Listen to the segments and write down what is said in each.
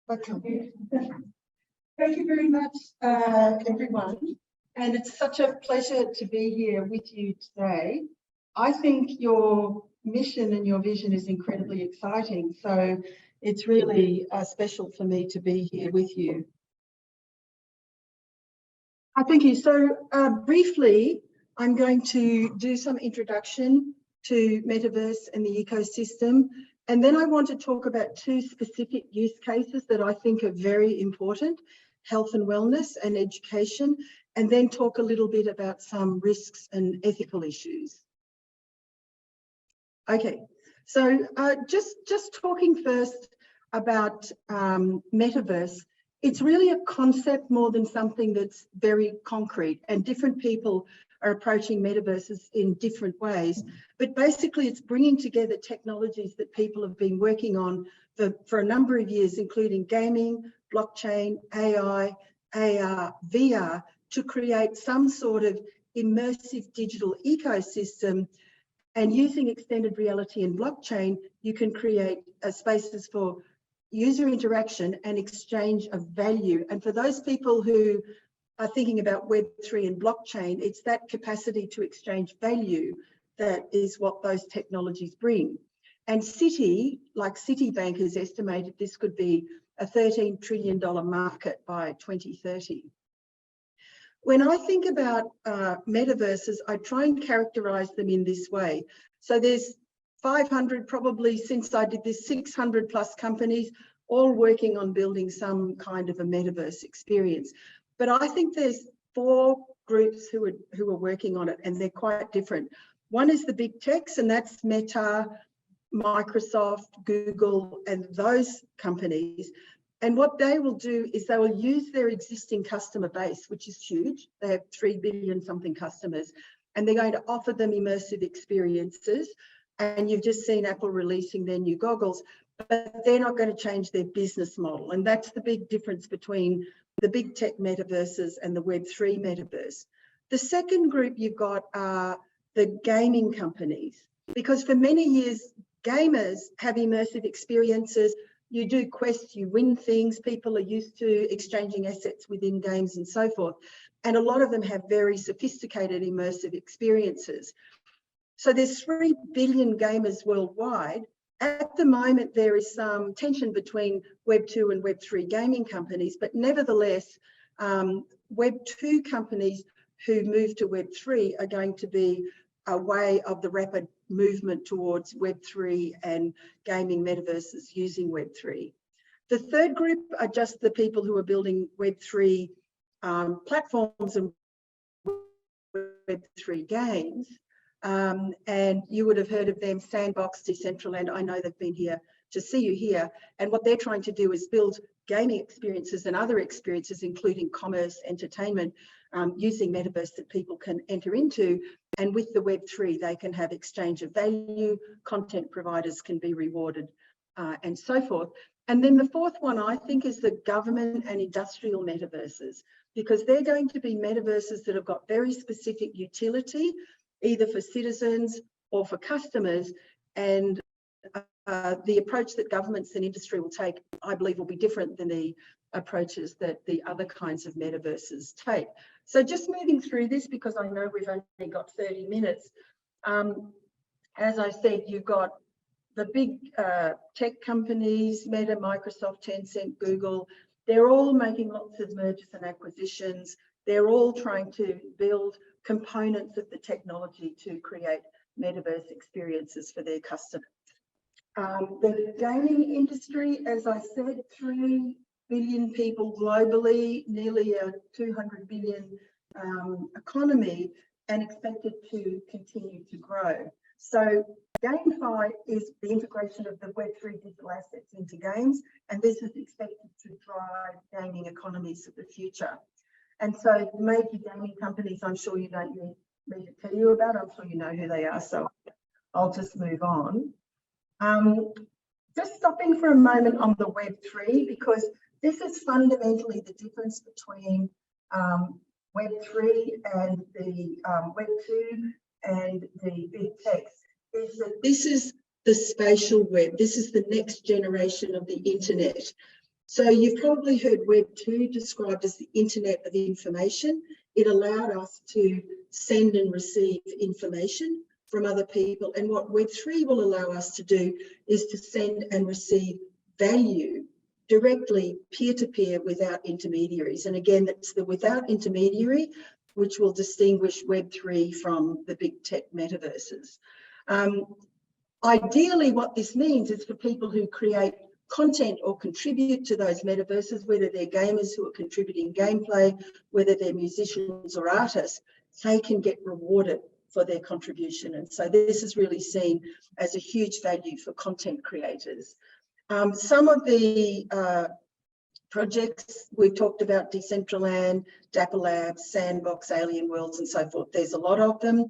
Okay. Thank you very much, everyone. And it's such a pleasure to be here with you today. I think your mission and your vision is incredibly exciting. So it's really special for me to be here with you. Thank you. So briefly, I'm going to do some introduction to Metaverse and the ecosystem. And then I want to talk about two specific use cases that I think are very important: health and wellness and education, and then talk a little bit about some risks and ethical issues. Okay, so just talking first about Metaverse. It's really a concept more than something that's very concrete, and different people are approaching metaverses in different ways. But basically, it's bringing together technologies that people have been working on for a number of years, including gaming, blockchain, AI, AR, VR, to create some sort of immersive digital ecosystem. And using extended reality and blockchain, you can create spaces for user interaction and exchange of value. And for those people who are thinking about Web3 and blockchain, it's that capacity to exchange value that is what those technologies bring. And Citi, like Citibank, has estimated this could be a $13 trillion market by 2030. When I think about metaverses, I try and characterize them in this way. So there's 500, probably since I did this, 600 plus companies, all working on building some kind of a metaverse experience. But I think there's four groups who are working on it, and they're quite different. One is the big techs, and that's Meta, Microsoft, Google, and those companies. And what they will do is they will use their existing customer base, which is huge. They have 3 billion something customers, and they're going to offer them immersive experiences. And you've just seen Apple releasing their new goggles, but they're not going to change their business model. And that's the big difference between the big tech metaverses and the Web3 metaverse. The second group you've got are the gaming companies, because for many years, gamers have immersive experiences. You do quests, you win things, people are used to exchanging assets within games and so forth. And a lot of them have very sophisticated immersive experiences. So there's 3 billion gamers worldwide. At the moment, there is some tension between Web2 and Web3 gaming companies, but nevertheless, Web2 companies who move to Web3 are going to be a way of the rapid movement towards Web3 and gaming metaverses using Web3. The third group are just the people who are building Web3 platforms and Web3 games. And you would have heard of them, Sandbox, Decentraland. I know they've been here to see you here. And what they're trying to do is build gaming experiences and other experiences, including commerce, entertainment, using metaverse that people can enter into. And with the Web3, they can have exchange of value, content providers can be rewarded, and so forth. And then the fourth one, I think, is the government and industrial metaverses, because they're going to be metaverses that have got very specific utility, either for citizens or for customers. And the approach that governments and industry will take, I believe, will be different than the approaches that the other kinds of metaverses take. So just moving through this, because I know we've only got 30 minutes. As I said, you've got the big tech companies, Meta, Microsoft, Tencent, Google. They're all making lots of mergers and acquisitions. They're all trying to build components of the technology to create metaverse experiences for their customers. The gaming industry, as I said, 3 billion people globally, nearly a 200 billion economy, and expected to continue to grow. So Gamified is the integration of the Web3 digital assets into games, and this is expected to drive gaming economies of the future. And so major gaming companies, I'm sure you don't need me to tell you about, I'm sure you know who they are, so I'll just move on. Just stopping for a moment on the Web3, because this is fundamentally the difference between Web3 and the Web2 and the big techs, is that this is the spatial web. This is the next generation of the internet. So you've probably heard Web 2 described as the Internet of Information. It allowed us to send and receive information from other people. And what Web 3 will allow us to do is to send and receive value directly peer-to-peer without intermediaries. And again, that's the without intermediary, which will distinguish Web 3 from the big tech metaverses. Ideally, what this means is for people who create content or contribute to those metaverses, whether they're gamers who are contributing gameplay, whether they're musicians or artists, they can get rewarded for their contribution. And so this is really seen as a huge value for content creators. Some of the projects we've talked about, Decentraland, Dapper Labs, Sandbox, Alien Worlds, and so forth. There's a lot of them.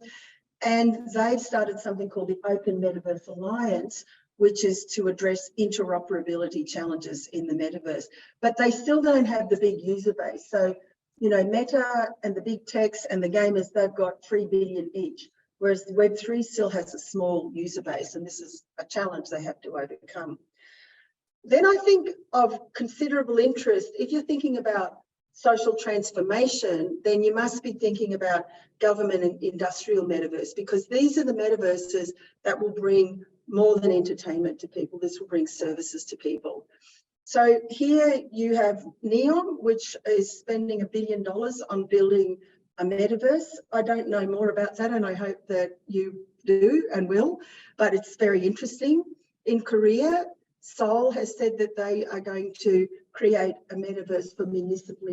And they've started something called the Open Metaverse Alliance, which is to address interoperability challenges in the metaverse. But they still don't have the big user base. So, you know, Meta and the big techs and the gamers, they've got 3 billion each, whereas Web3 still has a small user base, and this is a challenge they have to overcome. Then I think of considerable interest, if you're thinking about social transformation, then you must be thinking about government and industrial metaverse, because these are the metaverses that will bring more than entertainment to people. This will bring services to people. So here you have Neon, which is spending $1 billion on building a metaverse. I don't know more about that, and I hope that you do and will, but it's very interesting. In Korea, Seoul has said that they are going to create a metaverse for municipal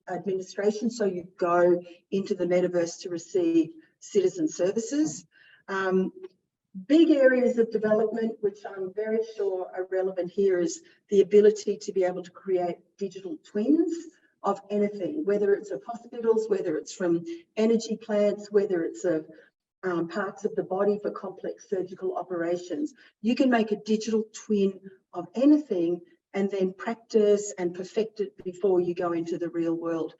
administration. So you go into the metaverse to receive citizen services. Big areas of development, which I'm very sure are relevant here, is the ability to be able to create digital twins of anything, whether it's of hospitals, whether it's from energy plants, whether it's of parts of the body for complex surgical operations. You can make a digital twin of anything and then practice and perfect it before you go into the real world.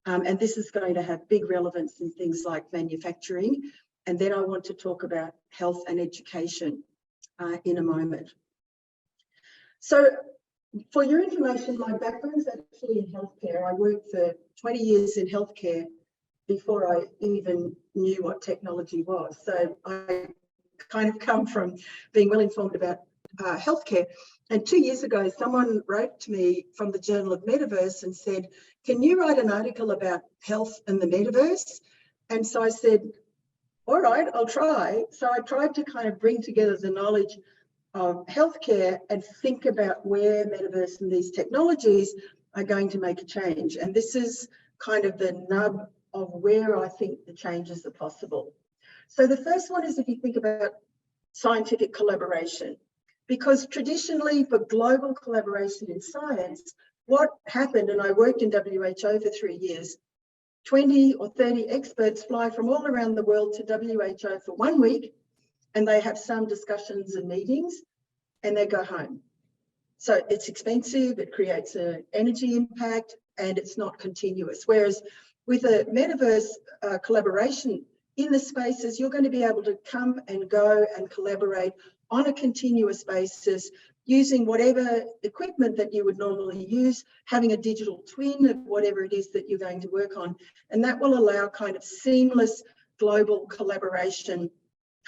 And this is going to have big relevance in things like manufacturing. And then I want to talk about health and education in a moment. So for your information, my background is actually in healthcare. I worked for 20 years in healthcare before I even knew what technology was. So I kind of come from being well informed about healthcare. And 2 years ago, someone wrote to me from the Journal of Metaverse and said, can you write an article about health and the metaverse? And so I said, all right, I'll try. So I tried to kind of bring together the knowledge of healthcare and think about where metaverse and these technologies are going to make a change. And this is kind of the nub of where I think the changes are possible. So the first one is if you think about scientific collaboration, because traditionally for global collaboration in science, what happened, and I worked in WHO for 3 years, 20 or 30 experts fly from all around the world to WHO for 1 week, and they have some discussions and meetings, and they go home. So it's expensive, it creates an energy impact, and it's not continuous. Whereas with a metaverse collaboration in the spaces, you're going to be able to come and go and collaborate on a continuous basis, using whatever equipment that you would normally use, having a digital twin of whatever it is that you're going to work on. And that will allow kind of seamless global collaboration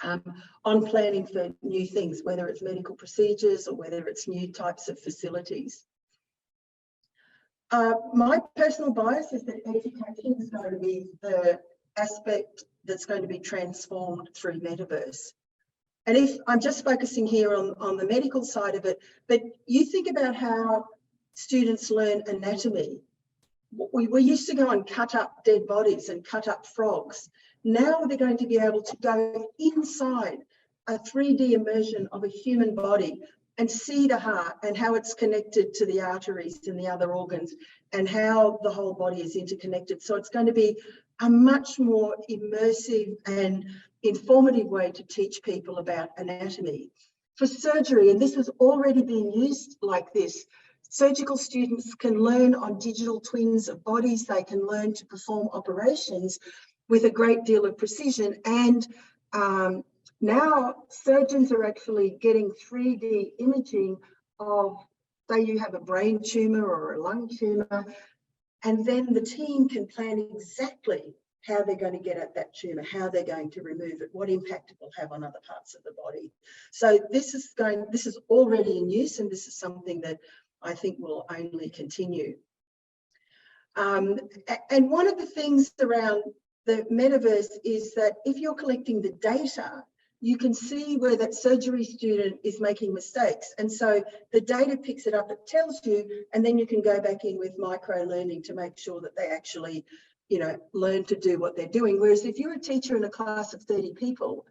on planning for new things, whether it's medical procedures or whether it's new types of facilities. My personal bias is that education is going to be the aspect that's going to be transformed through metaverse. And if I'm just focusing here on the medical side of it, but you think about how students learn anatomy. We used to go and cut up dead bodies and cut up frogs. Now they're going to be able to go inside a 3D immersion of a human body and see the heart and how it's connected to the arteries and the other organs and how the whole body is interconnected. So it's going to be a much more immersive and informative way to teach people about anatomy. For surgery, and this is already being used like this, surgical students can learn on digital twins of bodies. They can learn to perform operations with a great deal of precision. And now surgeons are actually getting 3D imaging of say you have a brain tumour or a lung tumour, and then the team can plan exactly how they're going to get at that tumour, how they're going to remove it, what impact it will have on other parts of the body. So this is already in use, and this is something that I think will only continue. And one of the things around the metaverse is that if you're collecting the data, you can see where that surgery student is making mistakes. And so the data picks it up, it tells you, and then you can go back in with micro learning to make sure that they actually, you know, learn to do what they're doing. Whereas if you're a teacher in a class of 30 people,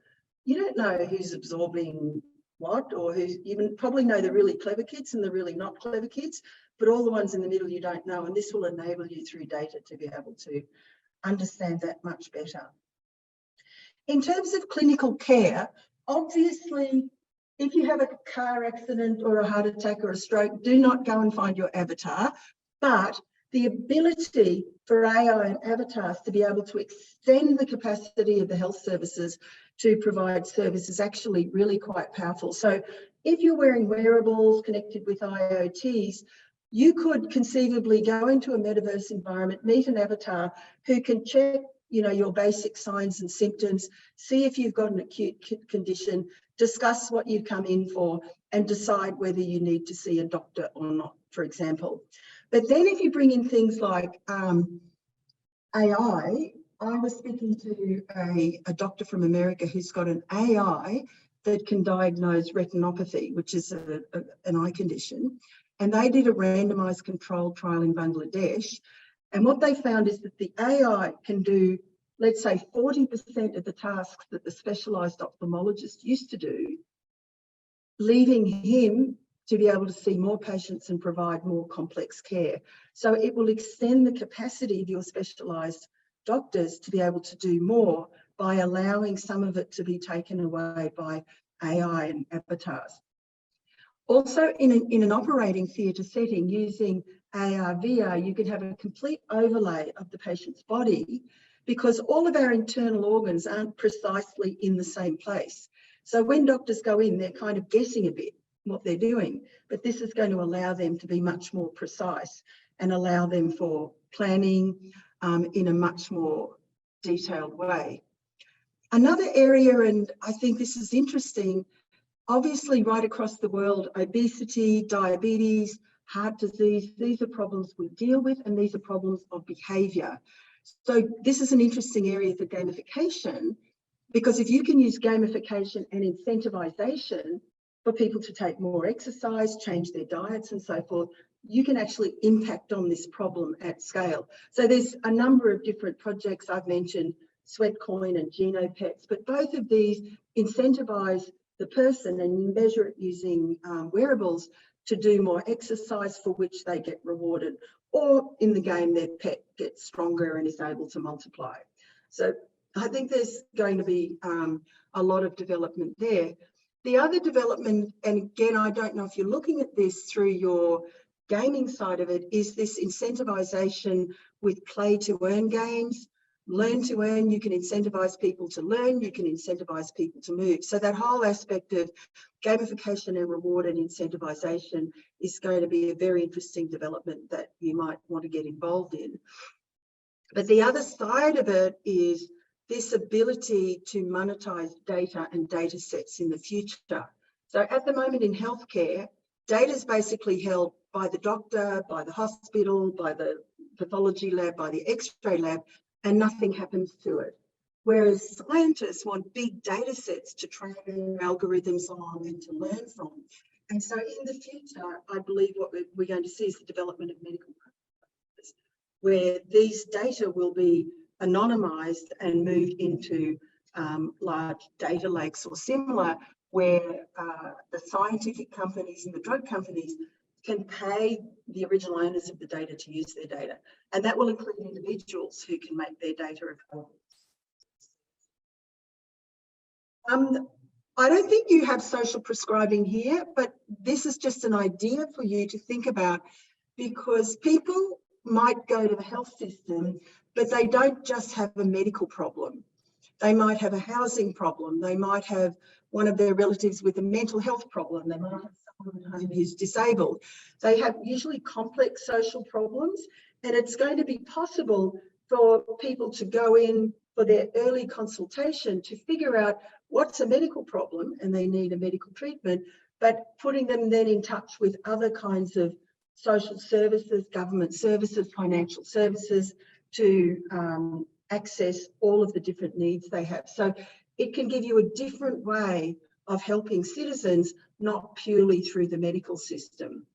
you don't know who's absorbing what, or who's, you probably know the really clever kids and the really not clever kids, but all the ones in the middle you don't know. And this will enable you through data to be able to understand that much better. In terms of clinical care, obviously, if you have a car accident or a heart attack or a stroke, do not go and find your avatar. But the ability for AI and avatars to be able to extend the capacity of the health services to provide service is actually really quite powerful. So if you're wearing wearables connected with IoTs, you could conceivably go into a metaverse environment, meet an avatar who can check, you know, your basic signs and symptoms, see if you've got an acute condition, discuss what you've come in for, and decide whether you need to see a doctor or not, for example. But then if you bring in things like AI, I was speaking to a doctor from America who's got an AI that can diagnose retinopathy, which is an eye condition. And they did a randomized controlled trial in Bangladesh. And what they found is that the AI can do, let's say, 40% of the tasks that the specialised ophthalmologist used to do, leaving him to be able to see more patients and provide more complex care. So it will extend the capacity of your specialised doctors to be able to do more by allowing some of it to be taken away by AI and avatars. Also, in an operating theatre setting, using AR, VR, you could have a complete overlay of the patient's body because all of our internal organs aren't precisely in the same place. So when doctors go in, they're kind of guessing a bit what they're doing, but this is going to allow them to be much more precise and allow them for planning in a much more detailed way. Another area, and I think this is interesting, obviously right across the world, obesity, diabetes, heart disease, these are problems we deal with, and these are problems of behaviour. So this is an interesting area for gamification, because if you can use gamification and incentivization for people to take more exercise, change their diets and so forth, you can actually impact on this problem at scale. So there's a number of different projects. I've mentioned Sweatcoin and GenoPets, but both of these incentivize the person and measure it using wearables to do more exercise for which they get rewarded, or in the game their pet gets stronger and is able to multiply. So I think there's going to be a lot of development there. The other development, and again, I don't know if you're looking at this through your gaming side of it, is this incentivization with play to earn games. Learn to earn, you can incentivize people to learn, you can incentivize people to move. So that whole aspect of gamification and reward and incentivization is going to be a very interesting development that you might want to get involved in. But the other side of it is this ability to monetize data and data sets in the future. So at the moment in healthcare, data is basically held by the doctor, by the hospital, by the pathology lab, by the X-ray lab, and nothing happens to it. Whereas scientists want big data sets to train their algorithms on and to learn from. And so in the future, I believe what we're going to see is the development of medical practices, where these data will be anonymized and moved into large data lakes or similar, where the scientific companies and the drug companies can pay the original owners of the data to use their data. And that will include individuals who can make their data available. I don't think you have social prescribing here, but this is just an idea for you to think about, because people might go to the health system, but they don't just have a medical problem. They might have a housing problem. They might have one of their relatives with a mental health problem. They might have who's disabled. They have usually complex social problems, and it's going to be possible for people to go in for their early consultation to figure out what's a medical problem and they need a medical treatment, but putting them then in touch with other kinds of social services, government services, financial services to access all of the different needs they have. So it can give you a different way of helping citizens, not purely through the medical system.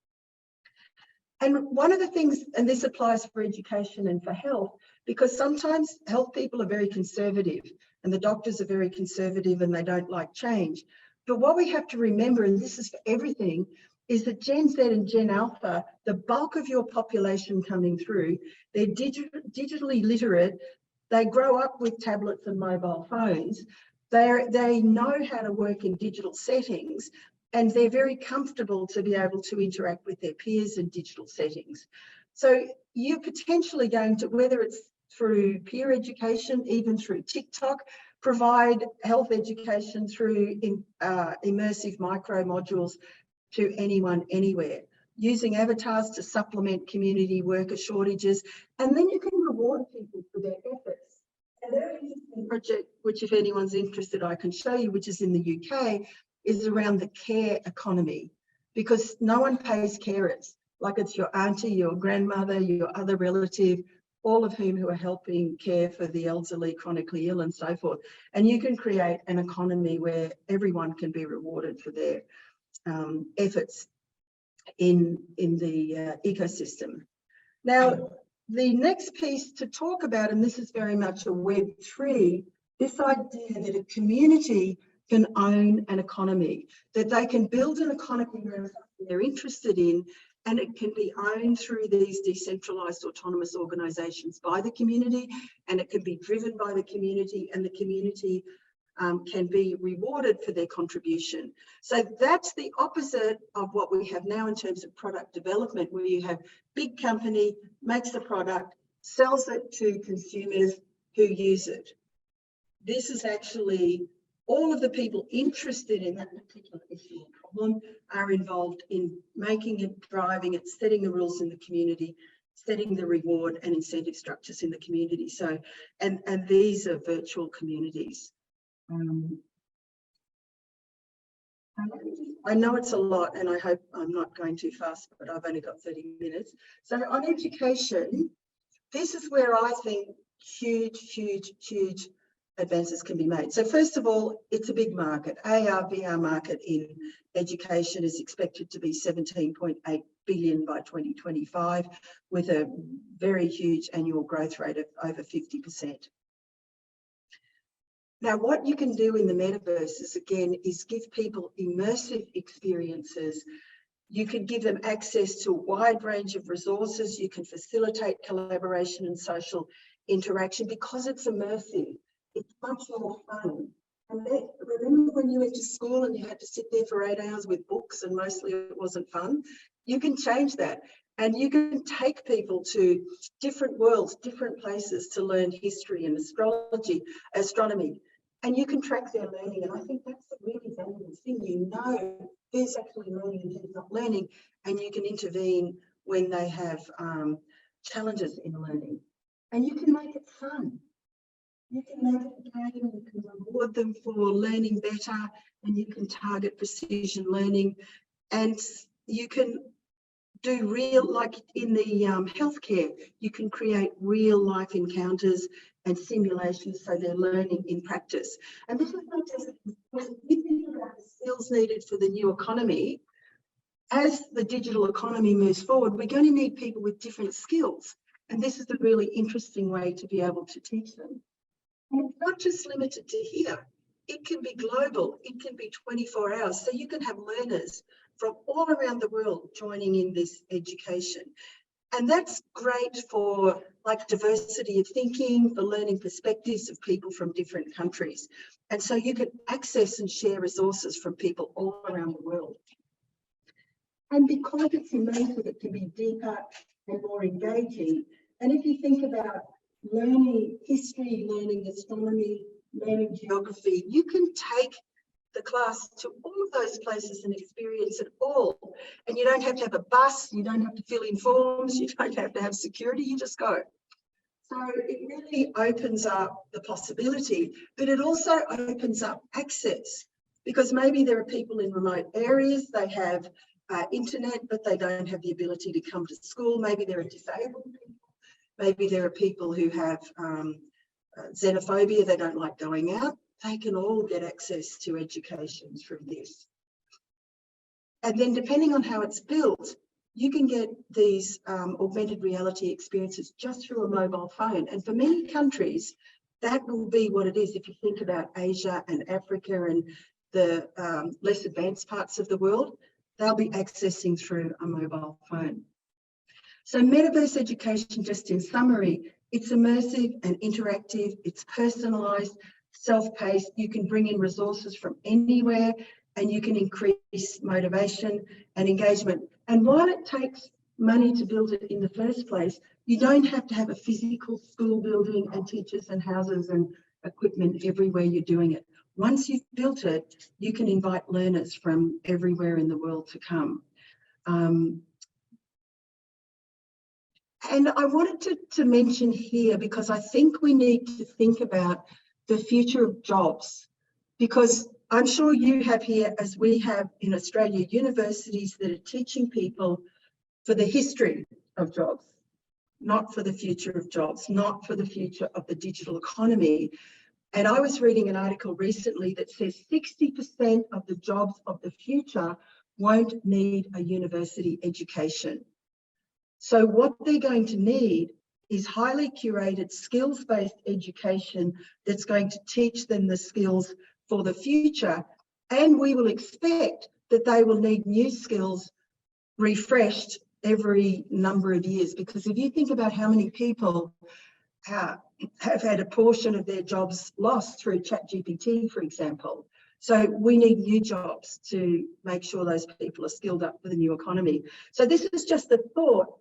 And one of the things, and this applies for education and for health, because sometimes health people are very conservative and the doctors are very conservative and they don't like change. But what we have to remember, and this is for everything, is that Gen Z and Gen Alpha, the bulk of your population coming through, they're digitally literate, they grow up with tablets and mobile phones, they know how to work in digital settings, and they're very comfortable to be able to interact with their peers in digital settings. So you're potentially going to, whether it's through peer education, even through TikTok, provide health education through immersive micro modules to anyone, anywhere, using avatars to supplement community worker shortages. And then you can reward people for their efforts. A very interesting project, which if anyone's interested, I can show you, which is in the UK, is around the care economy, because no one pays carers, like it's your auntie, your grandmother, your other relative, all of whom who are helping care for the elderly, chronically ill and so forth. And you can create an economy where everyone can be rewarded for their efforts in the ecosystem. Now, the next piece to talk about, and this is very much a Web3, this idea that a community can own an economy, that they can build an economy around something they're interested in, and it can be owned through these decentralized autonomous organizations by the community, and it can be driven by the community, and the community can be rewarded for their contribution. So that's the opposite of what we have now in terms of product development, where you have big company makes a product, sells it to consumers who use it. This is actually all of the people interested in that particular issue or problem are involved in making it, driving it, setting the rules in the community, setting the reward and incentive structures in the community. So, and these are virtual communities. I know it's a lot, and I hope I'm not going too fast, but I've only got 30 minutes. So on education, this is where I think huge advances can be made. So first of all, it's a big market. AR, VR market in education is expected to be 17.8 billion by 2025, with a very huge annual growth rate of over 50%. Now, what you can do in the metaverse is give people immersive experiences. You can give them access to a wide range of resources. You can facilitate collaboration and social interaction because it's immersive. It's much more fun. And then, remember when you went to school and you had to sit there for 8 hours with books and mostly it wasn't fun? You can change that. And you can take people to different worlds, different places to learn history and astronomy, and you can track their learning. And I think that's the really valuable thing. You know who's actually learning and who's not learning, and you can intervene when they have challenges in learning. And you can make it fun. You can make it a game, you can reward them for learning better, and you can target precision learning, and you can do real, like in the healthcare, you can create real life encounters and simulations so they're learning in practice. And this is not just, when you think about the skills needed for the new economy, as the digital economy moves forward, we're going to need people with different skills. And this is a really interesting way to be able to teach them. And it's not just limited to here. It can be global. It can be 24 hours. So you can have learners from all around the world joining in this education. And that's great for like diversity of thinking, for learning perspectives of people from different countries. And so you can access and share resources from people all around the world. And because it's immersive, it can be deeper and more engaging. And if you think about learning history, learning astronomy, learning geography, you can take the class to all of those places and experience it all. And you don't have to have a bus, you don't have to fill in forms, you don't have to have security, you just go. So it really opens up the possibility, but it also opens up access, because maybe there are people in remote areas, they have internet, but they don't have the ability to come to school. Maybe there are disabled people. Maybe there are people who have xenophobia, they don't like going out. They can all get access to education through this. And then depending on how it's built, you can get these augmented reality experiences just through a mobile phone. And for many countries, that will be what it is. If you think about Asia and Africa and the less advanced parts of the world, they'll be accessing through a mobile phone. So metaverse education, just in summary, it's immersive and interactive, it's personalised, self-paced, you can bring in resources from anywhere and you can increase motivation and engagement. And while it takes money to build it in the first place, you don't have to have a physical school building and teachers and houses and equipment everywhere you're doing it. Once you've built it, you can invite learners from everywhere in the world to come. And I wanted to mention here, because I think we need to think about the future of jobs, because I'm sure you have here, as we have in Australia, universities that are teaching people for the history of jobs, not for the future of jobs, not for the future of the digital economy. And I was reading an article recently that says 60% of the jobs of the future won't need a university education. So what they're going to need is highly curated skills-based education that's going to teach them the skills for the future. And we will expect that they will need new skills refreshed every number of years. Because if you think about how many people have had a portion of their jobs lost through ChatGPT, for example. So we need new jobs to make sure those people are skilled up for the new economy. So this is just the thought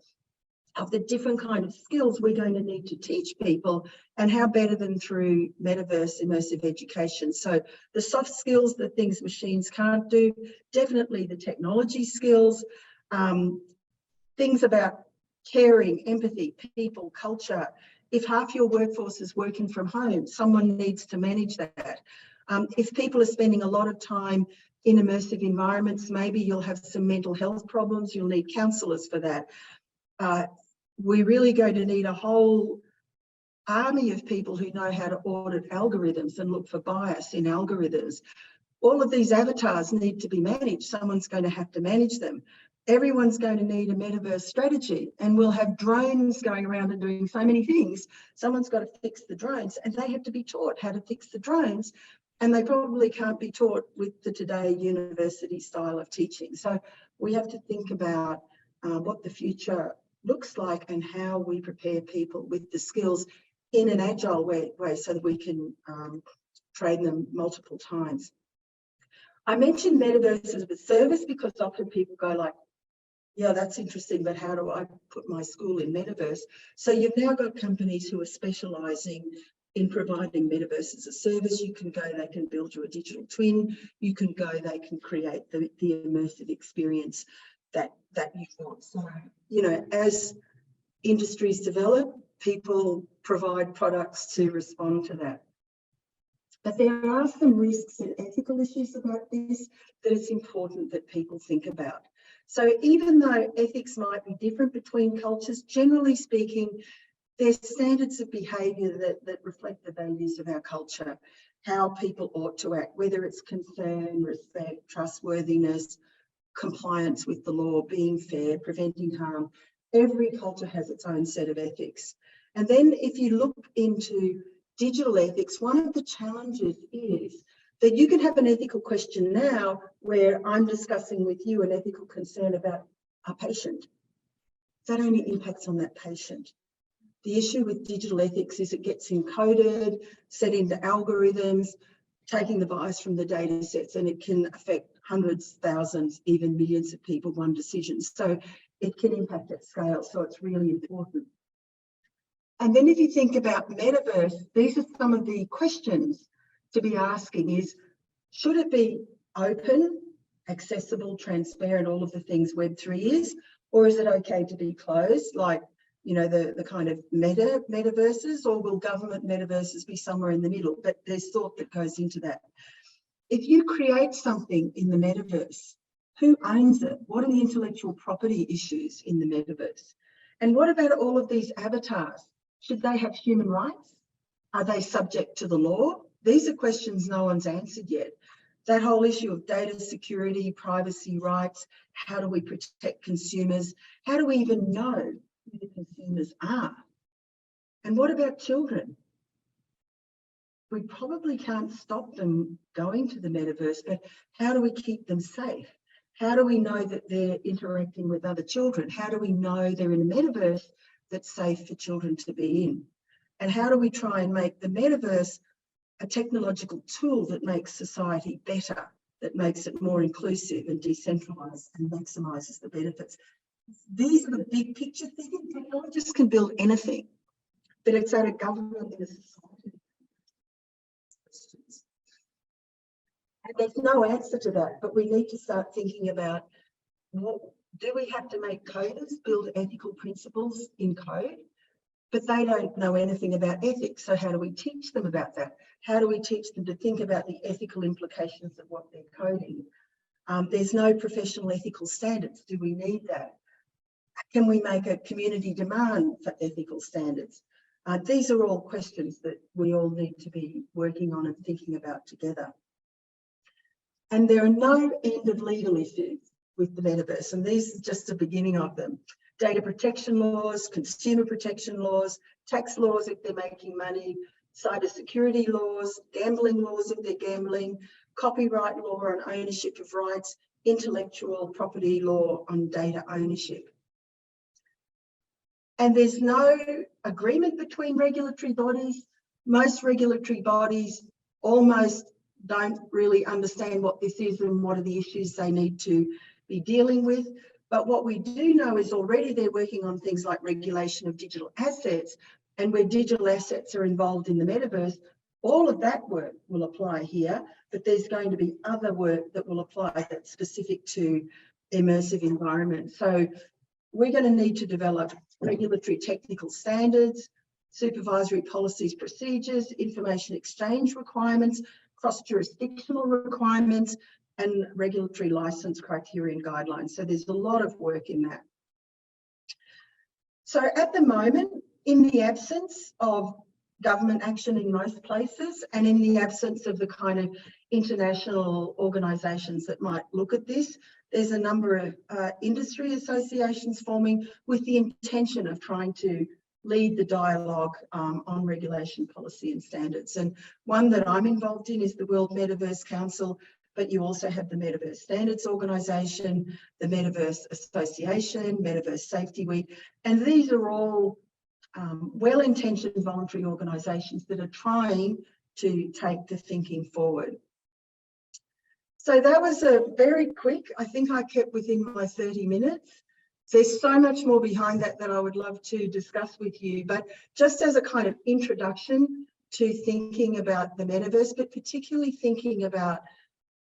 of the different kind of skills we're going to need to teach people, and how better than through metaverse immersive education. So the soft skills, the things machines can't do, definitely the technology skills, things about caring, empathy, people, culture. If half your workforce is working from home, someone needs to manage that. If people are spending a lot of time in immersive environments, maybe you'll have some mental health problems, you'll need counsellors for that. We're really going to need a whole army of people who know how to audit algorithms and look for bias in algorithms. All of these avatars need to be managed. Someone's going to have to manage them. Everyone's going to need a metaverse strategy, and we'll have drones going around and doing so many things. Someone's got to fix the drones, and they have to be taught how to fix the drones, and they probably can't be taught with the today university style of teaching. So we have to think about what the future looks like and how we prepare people with the skills in an agile way so that we can train them multiple times. I mentioned metaverse as a service because often people go like, yeah, that's interesting, but how do I put my school in metaverse? So you've now got companies who are specialising in providing metaverse as a service. You can go, they can build you a digital twin. You can go, they can create the immersive experience that you want. So, you know, as industries develop, people provide products to respond to that. But there are some risks and ethical issues about this that it's important that people think about. So even though ethics might be different between cultures, generally speaking, there's standards of behaviour that reflect the values of our culture, how people ought to act, whether it's concern, respect, trustworthiness, compliance with the law, being fair, preventing harm. Every culture has its own set of ethics. And then if you look into digital ethics, one of the challenges is that you can have an ethical question now where I'm discussing with you an ethical concern about a patient. That only impacts on that patient. The issue with digital ethics is it gets encoded, set into algorithms, taking the bias from the data sets, and it can affect hundreds, thousands, even millions of people, one decision. So it can impact at scale. So it's really important. And then if you think about metaverse, these are some of the questions to be asking is, Should it be open, accessible, transparent, all of the things Web3 is, or is it okay to be closed, like, you know, the kind of metaverses, or will government metaverses be somewhere in the middle? But there's thought that goes into that. If you create something in the metaverse, who owns it? What are the intellectual property issues in the metaverse? And what about all of these avatars? Should they have human rights? Are they subject to the law? These are questions no one's answered yet. That whole issue of data security, privacy rights, how do we protect consumers? How do we even know who the consumers are? And what about children? We probably can't stop them going to the metaverse, but how do we keep them safe? How do we know that they're interacting with other children? How do we know they're in a metaverse that's safe for children to be in? And how do we try and make the metaverse a technological tool that makes society better, that makes it more inclusive and decentralised and maximises the benefits? These are the big picture things. Technologists can build anything, but it's at a government and a society. And there's no answer to that, but we need to start thinking about, do we have to make coders build ethical principles in code? But they don't know anything about ethics, so how do we teach them about that? How do we teach them to think about the ethical implications of what they're coding? There's no professional ethical standards. Do we need that? Can we make a community demand for ethical standards? These are all questions that we all need to be working on and thinking about together. And there are no end of legal issues with the metaverse, and these are just the beginning of them. Data protection laws, consumer protection laws, tax laws if they're making money, cybersecurity laws, gambling laws if they're gambling, copyright law on ownership of rights, intellectual property law on data ownership. And there's no agreement between regulatory bodies. Most regulatory bodies almost don't really understand what this is and what are the issues they need to be dealing with. But what we do know is already they're working on things like regulation of digital assets, and where digital assets are involved in the metaverse, all of that work will apply here, but there's going to be other work that will apply that's specific to immersive environments. So we're going to need to develop regulatory technical standards, supervisory policies, procedures, information exchange requirements, cross-jurisdictional requirements, and regulatory license criteria and guidelines. So there's a lot of work in that. So at the moment, in the absence of government action in most places, and in the absence of the kind of international organisations that might look at this, there's a number of industry associations forming with the intention of trying to lead the dialogue on regulation, policy and standards. And one that I'm involved in is the World Metaverse Council, but you also have the Metaverse Standards Organisation, the Metaverse Association, Metaverse Safety Week, and these are all well-intentioned voluntary organisations that are trying to take the thinking forward. So that was a very quick, I think I kept within my 30 minutes. There's so much more behind that that I would love to discuss with you, but just as a kind of introduction to thinking about the metaverse, but particularly thinking about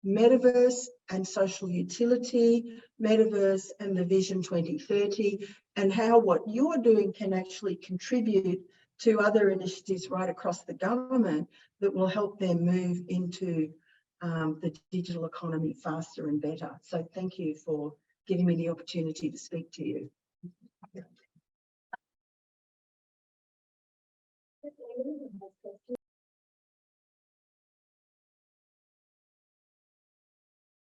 metaverse and social utility, metaverse and the Vision 2030, and how what you're doing can actually contribute to other initiatives right across the government that will help them move into the digital economy faster and better. So thank you for giving me the opportunity to speak to you.